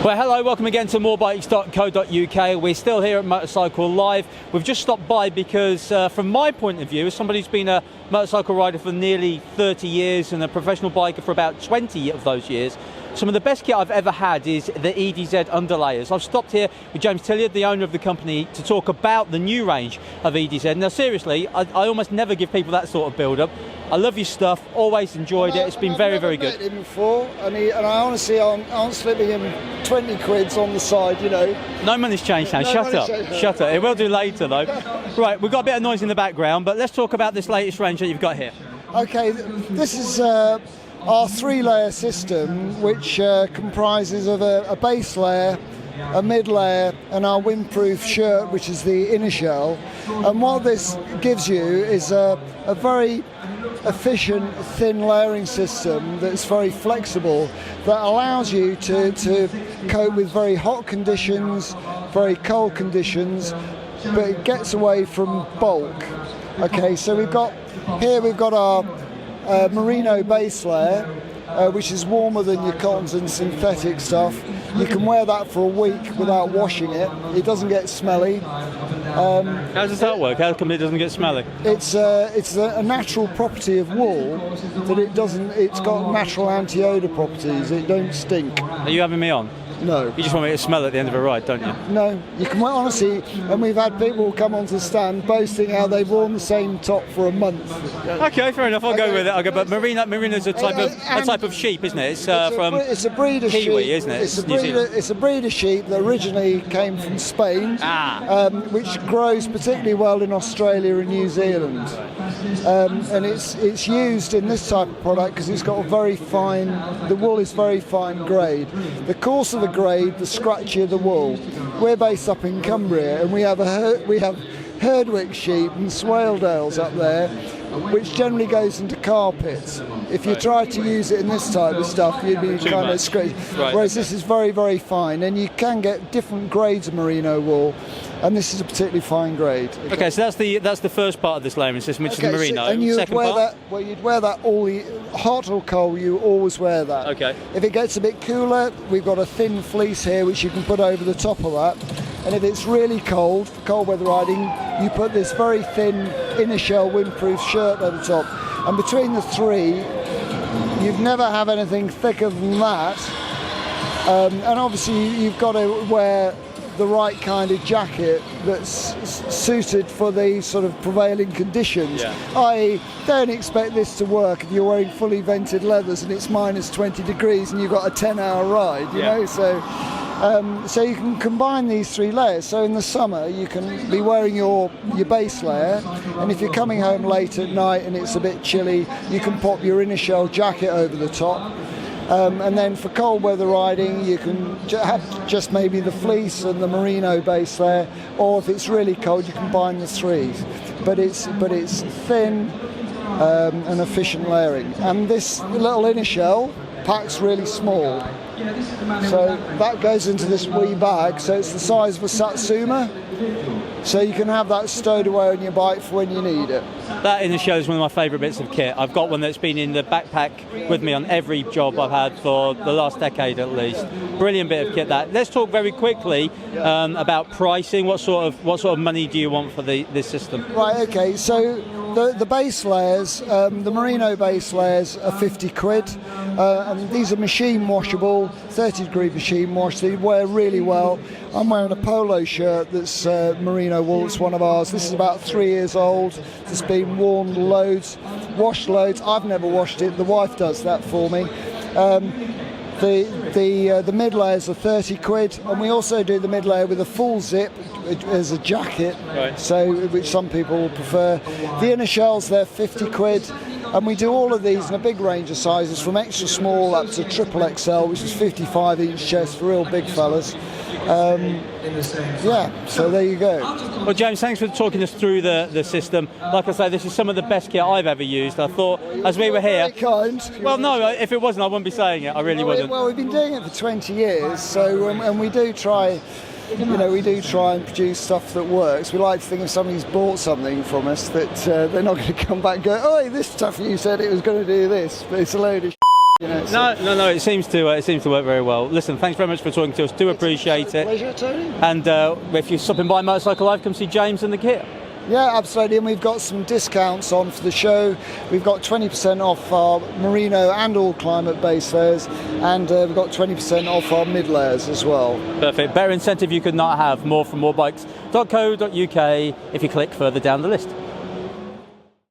Well, hello, welcome again to MoreBikes.co.uk. We're still here at Motorcycle Live. We've just stopped by because, from my point of view, as somebody who's been a motorcycle rider for nearly 30 years and a professional biker for about 20 of those years, some of the best kit I've ever had is the EDZ underlayers. I've stopped here with James Tilliard, the owner of the company, to talk about the new range of EDZ. Now, seriously, I almost never give people that sort of build-up. I love your stuff, always enjoyed it. It's been very, very good. I've never met him before, and I honestly aren't slipping him 20 quids on the side, you know. No money's changed now. Shut up. Shut up. It will do later, though. Right, we've got a bit of noise in the background, but let's talk about this latest range that you've got here. Okay, this is our three-layer system, which comprises of a base layer, a mid-layer, and our windproof shirt, which is the inner shell. And what this gives you is a very efficient thin layering system that's very flexible, that allows you to cope with very hot conditions, very cold conditions, but it gets away from bulk. Okay, so we've got our merino base layer, which is warmer than your cottons and synthetic stuff. You can wear that for a week without washing it. It doesn't get smelly. How does that work? How come it doesn't get smelly? It's a natural property of wool that it's got natural anti-odour properties. It don't stink. Are you having me on? No. You just want me to smell at the end of a ride, don't you? No, you can honestly, and we've had people come onto the stand boasting how they've worn the same top for a month. Okay, fair enough. I'll go with it. But merino's a type of sheep, isn't it? It's a breed of Kiwi, sheep, isn't it? It's a breed of sheep that originally came from Spain, which grows particularly well in Australia and New Zealand. And it's used in this type of product because it's got the wool is very fine grade. The coarser the grade, the scratchier the wool. We're based up in Cumbria, and we have Herdwick sheep and Swaledales up there, which generally goes into carpets. If you try to use it in this type of stuff, you'd be kind of scratchy. Right. Whereas this is very, very fine, and you can get different grades of merino wool, and this is a particularly fine grade. Okay, so that's the first part of this layering system, which is the merino. And you'd Second wear part? that. Well, you'd wear that hot or cold. You always wear that. Okay. If it gets a bit cooler, we've got a thin fleece here, which you can put over the top of that. And if it's really cold, for cold weather riding, you put this very thin inner shell windproof shirt over the top. And between the three, you'd never have anything thicker than that. And obviously, you've got to wear the right kind of jacket that's suited for the sort of prevailing conditions. Yeah. I don't expect this to work if you're wearing fully vented leathers and it's minus 20 degrees and you've got a 10-hour ride, you know. So you can combine these three layers. So in the summer you can be wearing your base layer, and if you're coming home late at night and it's a bit chilly, you can pop your inner shell jacket over the top. And then for cold weather riding, you can have just maybe the fleece and the merino base layer, or if it's really cold, you combine the three. But it's thin and efficient layering. And this little inner shell packs really small. So that goes into this wee bag, so it's the size of a Satsuma. So you can have that stowed away on your bike for when you need it. That inner shell is one of my favourite bits of kit. I've got one that's been in the backpack with me on every job I've had for the last decade at least. Brilliant bit of kit that. Let's talk very quickly about pricing. What sort of money do you want for this system? Right, okay, so the base layers, the merino base layers are 50 quid. And these are machine washable, 30-degree machine wash. They wear really well. I'm wearing a polo shirt that's merino wool. It's one of ours. This is about 3 years old. It's been worn loads, washed loads. I've never washed it. The wife does that for me. The mid layers are 30 quid, and we also do the mid layer with a full zip as a jacket, right. So which some people will prefer. The inner shells, they're 50 quid. And we do all of these in a big range of sizes, from extra small up to triple XL, which is 55-inch chest for real big fellas. So there you go. Well, James, thanks for talking us through the system. Like I say, this is some of the best kit I've ever used. I thought, as we were here... Very kind. Well, no, if it wasn't, I wouldn't be saying it. I really wouldn't. Well, we've been doing it for 20 years, so and we do try... we do try and produce stuff that works. We like to think if somebody's bought something from us that they're not going to come back and go, "Oh, this stuff you said it was going to do this," but it's a load of No. It seems to work very well. Listen, thanks very much for talking to us. Do appreciate it. Pleasure, Tony. And if you're stopping by Motorcycle Live, come see James and the kit. Yeah, absolutely, and we've got some discounts on for the show. We've got 20% off our Merino and all climate base fares, and we've got 20% off our mid layers as well. Perfect. Better incentive you could not have. More from MoreBikes.co.uk if you click further down the list.